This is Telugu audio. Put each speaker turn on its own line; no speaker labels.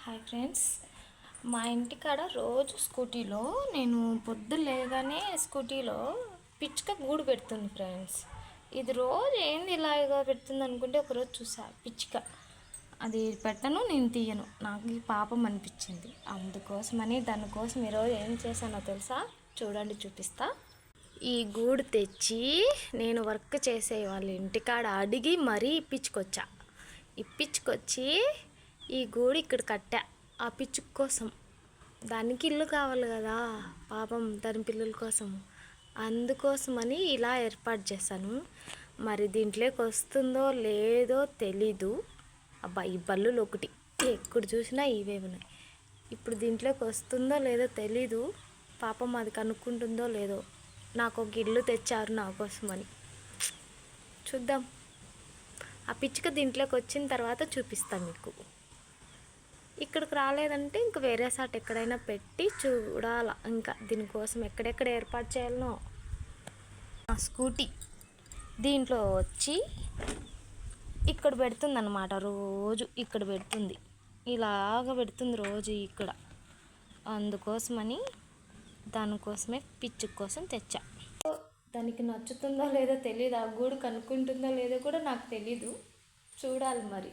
హాయ్ ఫ్రెండ్స్, మా ఇంటికాడ రోజు స్కూటీలో నేను పొద్దున్న లేగానే స్కూటీలో పిచ్చుక గూడు పెడుతుంది ఫ్రెండ్స్. ఇది రోజు ఏంది ఇలాగా పెడుతుంది అనుకుంటే ఒకరోజు చూసా పిచ్చుక. అది పెట్టను, నేను తీయను, నాకు ఈ పాపం అనిపించింది. అందుకోసమని దానికోసం ఈరోజు ఏం చేశానో తెలుసా? చూడండి, చూపిస్తా. ఈ గూడు తెచ్చి నేను వర్క్ చేసే వాళ్ళ ఇంటికాడ అడిగి మరీ ఇప్పించుకొచ్చి ఈ గూడు ఇక్కడ కట్టా ఆ పిచ్చుక కోసం. దానికి ఇల్లు కావాలి కదా పాపం, దాని పిల్లల కోసం. అందుకోసమని ఇలా ఏర్పాటు చేశాను. మరి దీంట్లోకి వస్తుందో లేదో తెలీదు. అబ్బా, ఈ బల్లులు ఒకటి ఎక్కడ చూసినా ఇవే ఉన్నాయి. ఇప్పుడు దీంట్లోకి వస్తుందో లేదో తెలీదు. పాపం అది కనుక్కుంటుందో లేదో. నాకు ఒక ఇల్లు తెచ్చారు నా కోసమని. చూద్దాం. ఆ పిచ్చుక దీంట్లోకి వచ్చిన తర్వాత చూపిస్తాను మీకు. ఇక్కడికి రాలేదంటే ఇంక వేరే సాట్ ఎక్కడైనా పెట్టి చూడాల. ఇంకా దీనికోసం ఎక్కడెక్కడ ఏర్పాటు చేయాలనో. ఆ స్కూటీ దీంట్లో వచ్చి ఇక్కడ పెడుతుంది అన్నమాట. రోజు ఇక్కడ పెడుతుంది, ఇలాగ పెడుతుంది రోజు ఇక్కడ. అందుకోసమని దానికోసమే పిచ్చుక కోసం తెచ్చా. దానికి నచ్చుతుందో లేదో తెలియదు. ఆ గూడు కనుక్కుంటుందో లేదో కూడా నాకు తెలీదు. చూడాలి మరి.